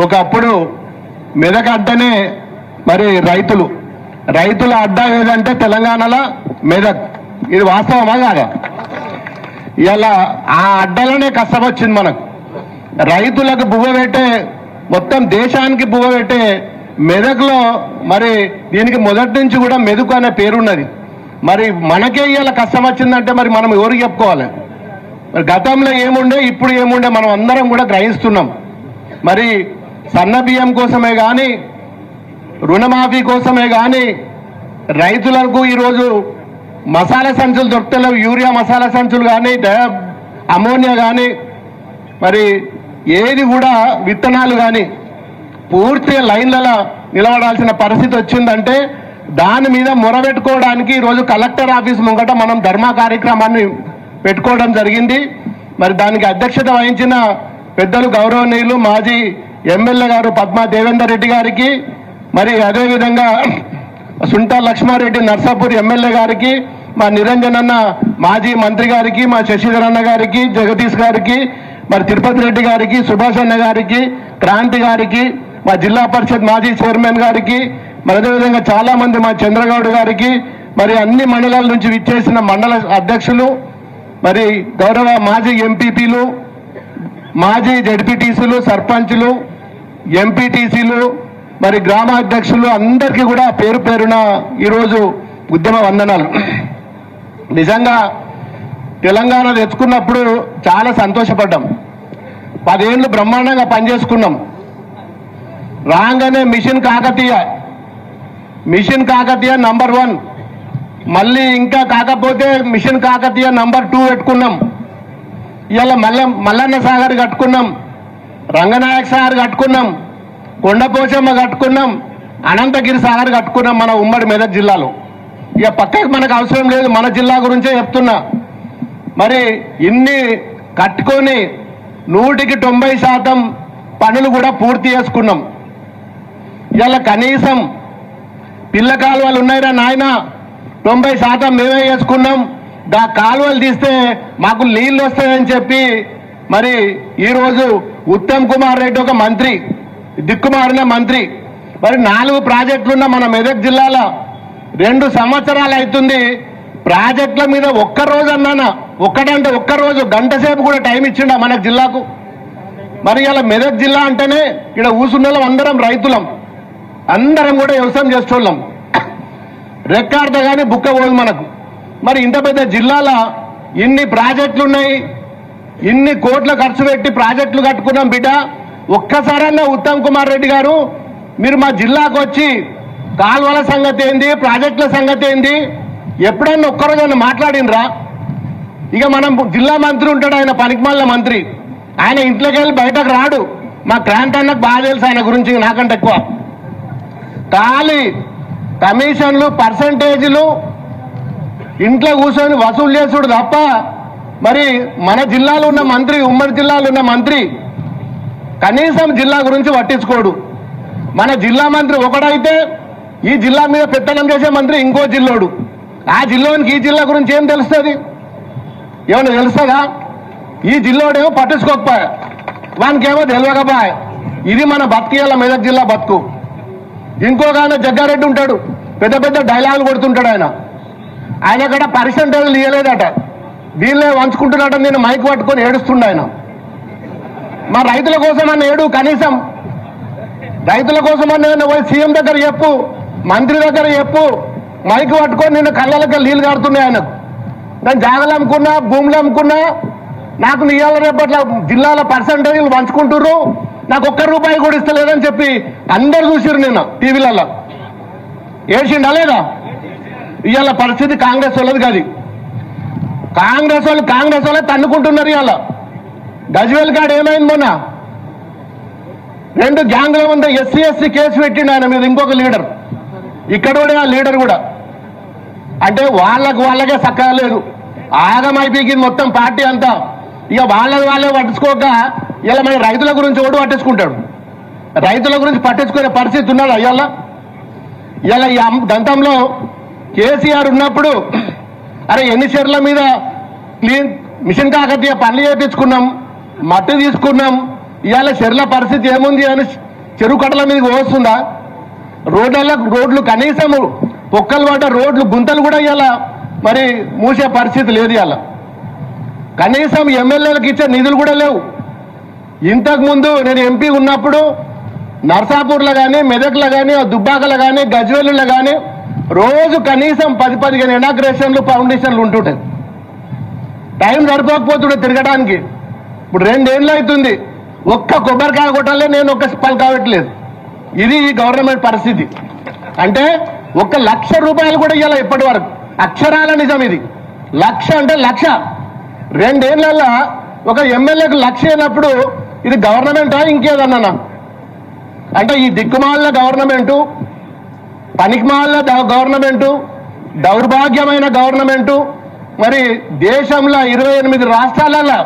ఒకప్పుడు మెదక్ అడ్డనే మరి రైతుల అడ్డా ఏదంటే తెలంగాణలో మెదక్. ఇది వాస్తవమా కాదా? ఇలా ఆ అడ్డలోనే కష్టం వచ్చింది మనకు. రైతులకు బువ్వ పెట్టే, మొత్తం దేశానికి బువ్వ పెట్టే మెదక్లో మరి దీనికి మొదటి నుంచి కూడా మెదక్ అనే పేరున్నది. మరి మనకే ఇలా కష్టం వచ్చిందంటే మరి మనం ఎవరికి చెప్పుకోవాలి? మరి గతంలో ఏముండే, ఇప్పుడు ఏముండే మనం అందరం కూడా గ్రహిస్తున్నాం. మరి సన్న బియ్యం కోసమే కానీ, రుణమాఫీ కోసమే కానీ, రైతులకు ఈరోజు మసాలా సంచులు దొరుకుతలేవు, యూరియా మసాలా సంచులు కానీ, అమోనియా కానీ, మరి ఏది కూడా విత్తనాలు కానీ పూర్తిగా లైన్లలో నిలబడాల్సిన పరిస్థితి వచ్చిందంటే దాని మీద మొరబెట్టుకోవడానికి ఈరోజు కలెక్టర్ ఆఫీస్ ముంగట మనం ధర్నా కార్యక్రమాన్ని పెట్టుకోవడం జరిగింది. మరి దానికి అధ్యక్షత వహించిన పెద్దలు గౌరవనీయులు మాజీ ఎమ్మెల్యే గారు పద్మా దేవేందర్ రెడ్డి గారికి, మరి అదేవిధంగా సుంటా లక్ష్మారెడ్డి నర్సాపూర్ ఎమ్మెల్యే గారికి, మా నిరంజన్ అన్న మాజీ మంత్రి గారికి, మా శశిధర్ అన్న గారికి, జగదీష్ గారికి, మరి తిరుపతి రెడ్డి గారికి, సుభాష్ అన్న గారికి, క్రాంతి గారికి, మా జిల్లా పరిషత్ మాజీ చైర్మన్ గారికి, మరి అదేవిధంగా చాలా మంది మా చంద్రగౌడ్ గారికి, మరి అన్ని మండలాల నుంచి విచ్చేసిన మండల అధ్యక్షులు, మరి గౌరవ మాజీ ఎంపీపీలు, మాజీ జడ్పీటీసీలు, సర్పంచ్లు, ఎంపీటీసీలు, మరి గ్రామ అధ్యక్షులు అందరికీ కూడా పేరు పేరున ఈరోజు ఉద్యమ వందనాలు. నిజంగా తెలంగాణ తెచ్చుకున్నప్పుడు చాలా సంతోషపడ్డాం. 10 ఏళ్ళు బ్రహ్మాండంగా పనిచేసుకున్నాం. రాగానే మిషన్ కాకతీయ నంబర్ 1, మళ్ళీ ఇంకా కాకపోతే మిషన్ కాకతీయ నంబర్ 2 పెట్టుకున్నాం. ఇవాళ మల్లన్న సాగర్ కట్టుకున్నాం, రంగనాయక సాగర్ కట్టుకున్నాం, కొండపోచమ్మ కట్టుకున్నాం, అనంతగిరి సాగర్ కట్టుకున్నాం మన ఉమ్మడి మెదక్ జిల్లాలో. ఇక పక్కకి మనకు అవసరం లేదు, మన జిల్లా గురించే చెప్తున్నా. మరి ఇన్ని కట్టుకొని 100% పనులు కూడా పూర్తి చేసుకున్నాం. ఇలా కనీసం పిల్ల కాలువలు ఉన్నాయిరా నాయన, 90% మేమే చేసుకున్నాం. దా కాలువలు తీస్తే మాకు నీళ్ళు వస్తాయని చెప్పి మరి ఈరోజు ఉత్తమ్ కుమార్ రెడ్డి ఒక మంత్రి, దిక్కుమారిన మంత్రి, మరి 4 ప్రాజెక్టులున్న మన మెదక్ జిల్లాలో 2 సంవత్సరాలు అవుతుంది. ప్రాజెక్టుల మీద ఒక్కరోజు అన్నానా, ఒక్కటంటే ఒక్కరోజు గంట సేపు కూడా టైం ఇచ్చిండా మన జిల్లాకు? మరి ఇలా మెదక్ జిల్లా అంటేనే ఇక్కడ ఊసున్నోళ్ళం అందరం రైతులం, అందరం కూడా వ్యవసాయం చేసేవాళ్ళం. రెక్కాడితే కానీ బుక్క పోదు మనకు. మరి ఇంత పెద్ద జిల్లాలో ఇన్ని ప్రాజెక్టులు ఉన్నాయి, ఇన్ని కోట్ల ఖర్చు పెట్టి ప్రాజెక్టులు కట్టుకున్నాం బిడ్డ. ఒక్కసారన్నా ఉత్తమ్ కుమార్ రెడ్డి గారు మీరు మా జిల్లాకు వచ్చి కాలువల సంగతి ఏంది, ప్రాజెక్టుల సంగతి ఏంది, ఎప్పుడన్నా ఒక్కరోజన్నా మాట్లాడినరా? ఇక మనం జిల్లా మంత్రి ఉంటాడు, ఆయన పనికిమాలిన మంత్రి, ఆయన ఇంట్లోకి వెళ్ళి బయటకు రాడు. మా క్రాంతి అన్నకు బాగా తెలుసు ఆయన గురించి నాకంటే ఎక్కువ. ఖాళీ కమిషన్లు, పర్సంటేజీలు ఇంట్లో కూర్చొని వసూలు చేసుడు తప్ప మరి మన జిల్లాలో ఉన్న మంత్రి, ఉమ్మడి జిల్లాలో ఉన్న మంత్రి కనీసం జిల్లా గురించి పట్టించుకోడు. మన జిల్లా మంత్రి ఒకడైతే ఈ జిల్లా మీద పెత్తనం చేసే మంత్రి ఇంకో జిల్లోడు. ఆ జిల్లానికి ఈ జిల్లా గురించి ఏం తెలుస్తుంది? ఏమన్నా తెలుస్తుందా? ఈ జిల్లాడేమో పట్టించుకోకపోయా, వానికేమో తెలియకపోయా. ఇది మన బతికేయాల మెదక్ జిల్లా బతుకు. ఇంకొక ఆయన జగ్గారెడ్డి ఉంటాడు, పెద్ద పెద్ద డైలాగులు కొడుతుంటాడు. ఆయన కూడా పర్సెంటేజ్లు ఇవ్వలేదట, దీనిలో వంచుకుంటున్నట్టు నేను మైక్ పట్టుకొని ఏడుస్తుండ ఆయన. మా రైతుల కోసం అన్న ఏడు, కనీసం రైతుల కోసం అన్న పోయి సీఎం దగ్గర చెప్పు, మంత్రి దగ్గర చెప్పు. మైక్ పట్టుకొని నేను కళ్ళకి నీళ్ళు కారుతున్నాయి ఆయనకు. నేను జాగలు అమ్ముకున్నా, భూములు అమ్ముకున్నా, నాకు ఇవాళ రేపట్ల జిల్లాల పర్సంటేజీలు పంచుకుంటుర్రు, నాకు ₹1 కూడా ఇస్తలేదని చెప్పి అందరు చూసిరు నిన్న టీవీలలో. ఏడ్చిండా లేదా? ఇవాళ పరిస్థితి కాంగ్రెస్ వాళ్ళది కాదు. కాంగ్రెస్ వాళ్ళే తన్నుకుంటున్నారు. ఇవాళ గజ్వేల్ కాడ ఏమైంది? మొన్న 2 గ్యాంగ్ల ముందు SC కేసు పెట్టిండు ఆయన మీద ఇంకొక లీడర్, ఇక్కడ కూడా ఆ లీడర్ కూడా. అంటే వాళ్ళకే సక్కగా లేదు, ఆగమైపోయింది మొత్తం పార్టీ అంతా. ఇక వాళ్ళే పట్టించుకోక ఇలా మన రైతుల గురించి ఓటు పట్టించుకుంటాడు. రైతుల గురించి పట్టించుకునే పరిస్థితి ఉన్నాడు అయ్యాల. ఇలా ఈ దంతంలో కేసీఆర్ ఉన్నప్పుడు అరే ఎన్ని చెర్ల మీద క్లీన్ మిషన్ కాకతీయ పనులు చేయించుకున్నాం, మట్టి తీసుకున్నాం, ఇవాళ చెర్ల పరిస్థితి ఏముంది అని చెరువు కట్టల మీదకి వస్తుందా? రోడ్లు కనీసం పొక్కలు పడ్డ రోడ్లు గుంతలు కూడా ఇవాళ మరి మూసే పరిస్థితి లేదు. ఇవాళ కనీసం ఎమ్మెల్యేలకు ఇచ్చే నిధులు కూడా లేవు. ఇంతకుముందు నేను ఎంపీ ఉన్నప్పుడు నర్సాపూర్లో కానీ, మెదక్లో కానీ, దుబ్బాకలో కానీ, గజ్వేలులో కానీ రోజు కనీసం 10-15 ఇనాగ్రేషన్లు, ఫౌండేషన్లు ఉంటుంటాయి. టైం సరిపోకపోతుండే తిరగడానికి. ఇప్పుడు 2 ఏళ్ళు అవుతుంది, ఒక్క కొబ్బరికాయ కొట్టాలే నేను ఒక్క పలు కావట్లేదు. ఇది ఈ గవర్నమెంట్ పరిస్థితి. అంటే 1 లక్ష రూపాయలు కూడా ఇవ్వాలి ఇప్పటి వరకు. అక్షరాల నిజం ఇది. 1,00,000 అంటే 1,00,000. 2 ఏళ్లలో ఒక ఎమ్మెల్యేకు 1,00,000 అయినప్పుడు ఇది గవర్నమెంటా ఇంకేదన్నా? అంటే ఈ దిక్కుమాల గవర్నమెంటు, పనికిమాల గవర్నమెంటు, దౌర్భాగ్యమైన గవర్నమెంటు, మరి దేశంలో 28 రాష్ట్రాలలో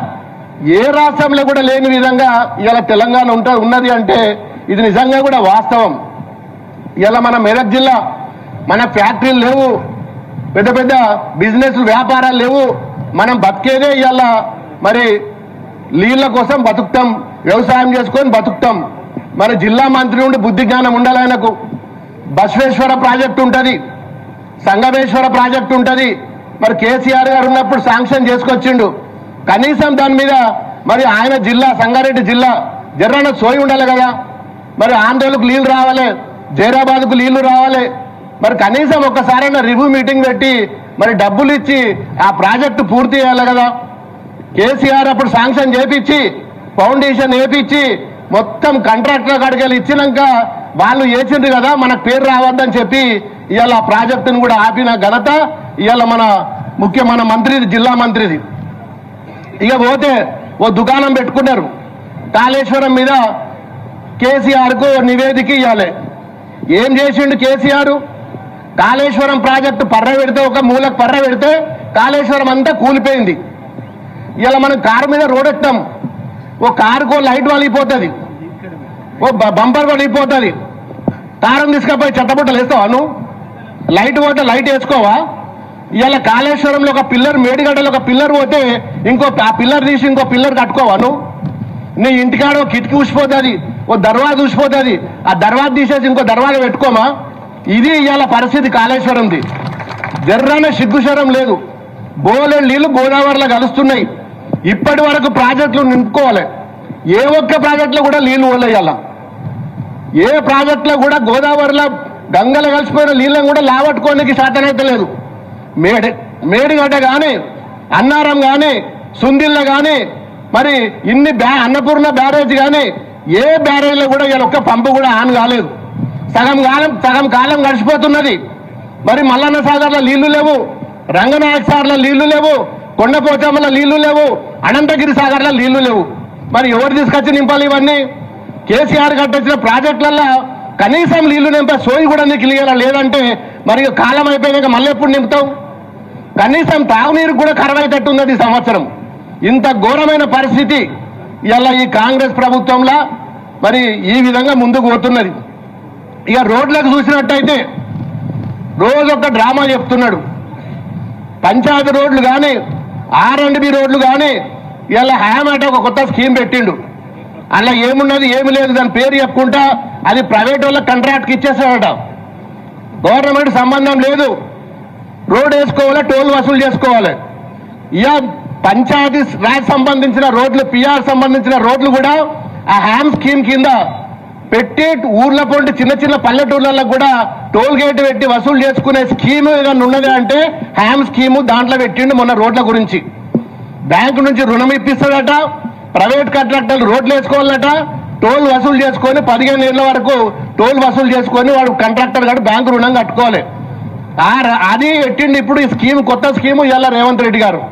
ఏ రాష్ట్రంలో కూడా లేని విధంగా ఇలా తెలంగాణ ఉన్నది అంటే ఇది నిజంగా కూడా వాస్తవం. ఇలా మన మెదక్ జిల్లా, మన ఫ్యాక్టరీలు లేవు, పెద్ద పెద్ద బిజినెస్ వ్యాపారాలు లేవు. మనం బతికేదే ఇలా మరి నీళ్ళ కోసం బతుకుతాం, వ్యవసాయం చేసుకొని బతుకుతాం. మన జిల్లా మంత్రి నుండి బుద్ధి జ్ఞానం ఉండాలి ఆయనకు. బసవేశ్వర ప్రాజెక్టు ఉంటుంది, సంగమేశ్వర ప్రాజెక్టు ఉంటుంది. మరి కేసీఆర్ గారు ఉన్నప్పుడు శాంక్షన్ చేసుకొచ్చిండు. కనీసం దాని మీద మరి ఆయన జిల్లా, సంగారెడ్డి జిల్లా జర్రన సోయి ఉండాలి కదా. మరి ఆంధ్రలకు నీళ్లు రావాలి, జైరాబాద్కు నీళ్లు రావాలి. మరి కనీసం ఒక్కసారైనా రివ్యూ మీటింగ్ పెట్టి మరి డబ్బులు ఇచ్చి ఆ ప్రాజెక్టు పూర్తి చేయాలి కదా. కేసీఆర్ అప్పుడు శాంక్షన్ చేపించి, ఫౌండేషన్ వేపించి, మొత్తం కాంట్రాక్టర్ కాడికి ఇచ్చినాక వాళ్ళు వేసిండ్రు కదా, మనకు పేరు రావద్దని చెప్పి ఇవాళ ఆ ప్రాజెక్టును కూడా ఆపిన ఘనత ఇవాళ మన మంత్రిది, జిల్లా మంత్రిది. ఇక పోతే ఓ దుకాణం పెట్టుకున్నారు కాళేశ్వరం మీద. కేసీఆర్కు నివేదిక ఇవ్వాలి. ఏం చేసిండు కేసీఆర్? కాళేశ్వరం ప్రాజెక్టు పర్ర పెడితే, ఒక మూలకు పర్ర పెడితే కాళేశ్వరం అంతా కూలిపోయింది. ఇలా మనం కారు మీద రోడ్ ఎక్కుతాం, ఓ కారుకో లైట్ వలిగిపోతుంది, ఓ బంపర్ వలిగిపోతుంది. కారం తీసుకపోయి చెత్తబుట్టలు వేస్తావా నువ్వు? లైట్ పోతే లైట్ వేసుకోవా? ఇవాళ కాళేశ్వరంలో ఒక పిల్లర్, మేడిగడ్డలో ఒక పిల్లర్ పోతే ఆ పిల్లర్ తీసి ఇంకో పిల్లర్ కట్టుకోవా నువ్వు? నీ ఇంటికాడ ఓ కిటికీ ఊసిపోతుంది, ఓ దర్వాజ ఊసిపోతుంది, ఆ దర్వాజ తీసేసి ఇంకో దర్వాజ పెట్టుకోమా? ఇది ఇవాళ పరిస్థితి కాళేశ్వరంది. జర్రాన సిగ్గుశరం లేదు. బోలెడు నీళ్లు గోదావరిలో కలుస్తున్నాయి. ఇప్పటి వరకు ప్రాజెక్టులు నింపుకోవాలి. ఏ ఒక్క ప్రాజెక్టులో కూడా నీళ్లు పోలేయాల. ఏ ప్రాజెక్టులో కూడా గోదావరిలో గంగలు కలిసిపోయిన నీళ్ళని కూడా లావట్టుకోనికి శాతనైతే లేదు. మేడిగడ్డ కానీ, అన్నారం కానీ, సుందిళ్ళ కానీ, మరి ఇన్ని అన్నపూర్ణ బ్యారేజ్ కానీ ఏ బ్యారేజ్లో కూడా ఇలా ఒక్క పంపు కూడా ఆన్ కాలేదు. సగం కాలం గడిచిపోతున్నది. మరి మల్లన్న సాగర్లో నీళ్లు లేవు, రంగనాయక సాగర్లో నీళ్లు లేవు, కొండపోచమ్మలో నీళ్లు లేవు, అనంతగిరి సాగర్లో నీళ్లు లేవు. మరి ఎవరు తీసుకొచ్చి నింపాలి ఇవన్నీ? కేసీఆర్ కట్టించిన ప్రాజెక్టులలో కనీసం నీళ్లు నింపే సోయి కూడా నీకు లేదంటే మరి కాలం అయిపోయాక మళ్ళీ ఎప్పుడు నింపుతావు? కనీసం తాగునీరు కూడా కరవైతట్టు ఉన్నది ఈ సంవత్సరం. ఇంత ఘోరమైన పరిస్థితి ఇలా ఈ కాంగ్రెస్ ప్రభుత్వంలో మరి ఈ విధంగా ముందుకు పోతున్నది. ఇక రోడ్లకు చూసినట్టయితే రోజు ఒక డ్రామా చెప్తున్నాడు. పంచాయతీ రోడ్లు కానీ, R&B రోడ్లు కానీ ఇలా హ్యామేట ఒక కొత్త స్కీమ్ పెట్టిండు. అలా ఏమున్నది ఏమి లేదు, దాని పేరు చెప్పుకుంటా అది ప్రైవేట్ వాళ్ళకి కాంట్రాక్ట్కి ఇచ్చేస్తాడట. గవర్నమెంట్ సంబంధం లేదు. రోడ్ వేసుకోవాలి, టోల్ వసూలు చేసుకోవాలి. ఇక పంచాయతీ రాజ్ సంబంధించిన రోడ్లు, PR సంబంధించిన రోడ్లు కూడా ఆ హ్యామ్ స్కీమ్ కింద పెట్టి ఊర్ల పొంటి చిన్న చిన్న పల్లెటూర్లలో కూడా టోల్ గేట్ పెట్టి వసూలు చేసుకునే స్కీమ్ ఏదైనా ఉన్నది అంటే హ్యామ్ స్కీము దాంట్లో పెట్టిండు. మొన్న రోడ్ల గురించి బ్యాంకు నుంచి రుణం ఇప్పిస్తాడట, ప్రైవేట్ కాంట్రాక్టర్లు రోడ్లు వేసుకోవాలట, టోల్ వసూలు చేసుకొని 15 ఏళ్ల వరకు టోల్ వసూలు చేసుకొని వాడు కాంట్రాక్టర్ గారు బ్యాంకు రుణం కట్టుకోవాలి. అది పెట్టిండి. ఇప్పుడు ఈ స్కీమ్, కొత్త స్కీము ఇవాళ రేవంత్ రెడ్డి గారు.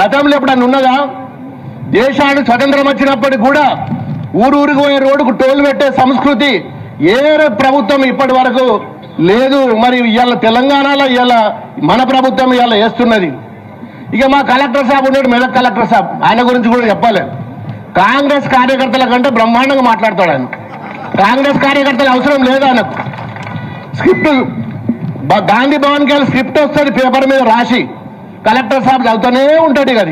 గతంలో ఎప్పుడన్నా ఉన్నదా? దేశానికి స్వతంత్రం వచ్చినప్పటికి కూడా ఊరికి పోయే రోడ్డుకు టోల్ పెట్టే సంస్కృతి ఏ ప్రభుత్వం ఇప్పటి వరకు లేదు. మరి ఇవాళ తెలంగాణలో ఇవాళ మన ప్రభుత్వం ఇవాళ వేస్తున్నది. ఇక మా కలెక్టర్ సాబ్ ఉన్నాడు, మెదక్ కలెక్టర్ సాబ్, ఆయన గురించి కూడా చెప్పాలి. కాంగ్రెస్ కార్యకర్తల కంటే బ్రహ్మాండంగా మాట్లాడతాడు ఆయన. కాంగ్రెస్ కార్యకర్తలు అవసరం లేదు ఆయనకు. స్క్రిప్ట్ గాంధీ భవన్కి వెళ్ళి స్క్రిప్ట్ వస్తుంది పేపర్ మీద రాసి, కలెక్టర్ సాబ్ చదువుతూనే ఉంటాడు. ఇక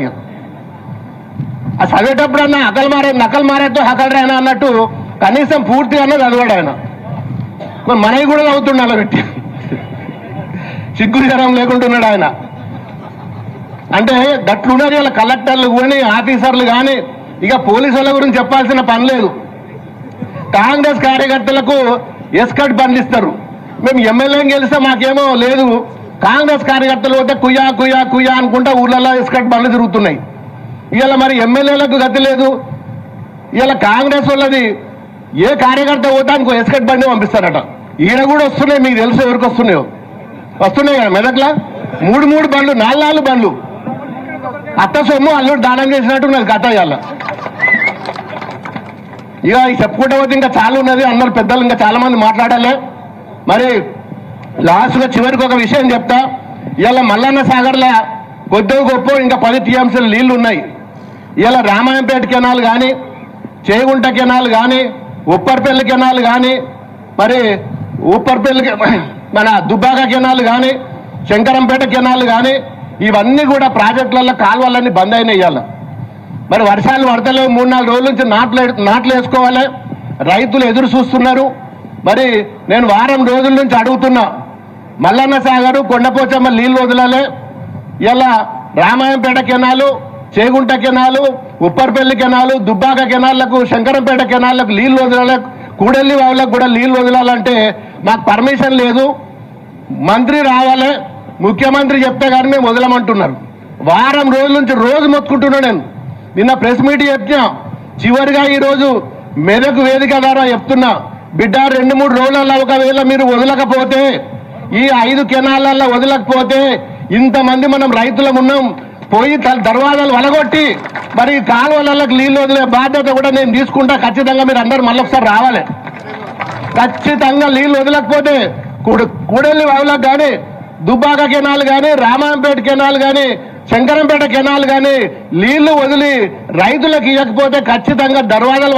ఆ చదివేటప్పుడన్నా నకలు మారేతో హకలరాయన అన్నట్టు కనీసం పూర్తిగా చదివాడు ఆయన. మనవి కూడా చదువుతుండే అలా పెట్టి సిగ్గు జ్వరం లేకుంటున్నాడు ఆయన. అంటే గట్లున్నారు ఇలా కలెక్టర్లు కానీ ఆఫీసర్లు కానీ. ఇక పోలీసుల గురించి చెప్పాల్సిన పని లేదు. కాంగ్రెస్ కార్యకర్తలకు ఎస్కట్ బండ్లు ఇస్తారు. మేము ఎమ్మెల్యేని గెలిస్తే మాకేమో లేదు, కాంగ్రెస్ కార్యకర్తలు పోతే కుయ్యా కుయ్యా కుయ్యా అనుకుంటా ఊర్లలో ఎస్కట్ బండ్లు తిరుగుతున్నాయి. ఇవాళ మరి ఎమ్మెల్యేలకు గతి లేదు. ఇవాళ కాంగ్రెస్ వాళ్ళది ఏ కార్యకర్త పోతే ఇంకో ఎస్కట్ బండి పంపిస్తారట. ఈయన కూడా వస్తున్నాయి, మీకు తెలుసు ఎవరికి వస్తున్నాయో. వస్తున్నాయి కదా మెదక్లా 3 బండ్లు 4 బండ్లు. అత్త సొమ్ము అల్లుడు దానం చేసినట్టు నాకు కథ ఇవాళ. ఇక చెప్పుకుంటే పోతే ఇంకా చాలా ఉన్నది. అందరు పెద్దలు ఇంకా చాలా మంది మాట్లాడాలి. మరి లాస్ట్గా చివరికి ఒక విషయం చెప్తా. ఇవాళ మల్లన్న సాగర్లో కొద్దిగా గొప్ప ఇంకా 10 టీఎంసీలు నీళ్లు ఉన్నాయి. ఇవాళ రామాయంపేట కెనాల్ కానీ, చేగుంట కెనాల్ కానీ, ఉప్పర్పల్లి కెనాల్ కానీ, మరి ఉప్పర్పల్లి మన దుబ్బాక కెనాల్ కానీ, శంకరంపేట కెనాల్ కానీ, ఇవన్నీ కూడా ప్రాజెక్టులలో కాలువలన్నీ బంద్ అయినాయి. ఇవాళ మరి వర్షాలు పడతలేవు. 3-4 రోజుల నుంచి నాట్లు వేసుకోవాలి. రైతులు ఎదురు చూస్తున్నారు. మరి నేను వారం రోజుల నుంచి అడుగుతున్నా, మల్లన్న సాగరు కొండపోచమ్మ నీళ్లు వదలాలి. ఇలా Ramayampet canal, Chegunta canal, Upparpalli canal, Dubbaka కెనాళ్లకు, శంకరంపేట కెనాళ్లకు నీళ్లు వదలాలి. కూడెల్లి వాళ్ళకు కూడా నీళ్లు వదలాలంటే మాకు పర్మిషన్ లేదు. మంత్రి రావాలి, ముఖ్యమంత్రి చెప్తే కానీ మేము వదలమంటున్నారు. వారం రోజుల నుంచి రోజు మొత్తుకుంటున్నా. నేను నిన్న ప్రెస్ మీట్ చెప్పినా. చివరిగా ఈరోజు మెదక్ వేదిక ద్వారా చెప్తున్నా, బిడ్డ 2-3 రోజులలో ఒకవేళ మీరు వదలకపోతే, ఈ 5 కెనాళ్ళల్లో వదలకపోతే ఇంతమంది మనం రైతులం ఉన్నాం, పోయి దర్వాజాలు వలగొట్టి మరి కాలువలకు నీళ్లు వదిలే బాధ్యత కూడా నేను తీసుకుంటా. ఖచ్చితంగా మీరు అందరూ మళ్ళీ ఒకసారి రావాలి. ఖచ్చితంగా నీళ్లు వదలకపోతే కూడెల్లి వాగులకు కానీ, దుబ్బాక కెనాల్ కానీ, రామాయంపేట కెనాల్ కానీ, శంకరంపేట కెనాల్ కానీ నీళ్లు వదిలి రైతులకు ఇవ్వకపోతే ఖచ్చితంగా దర్వాజాలు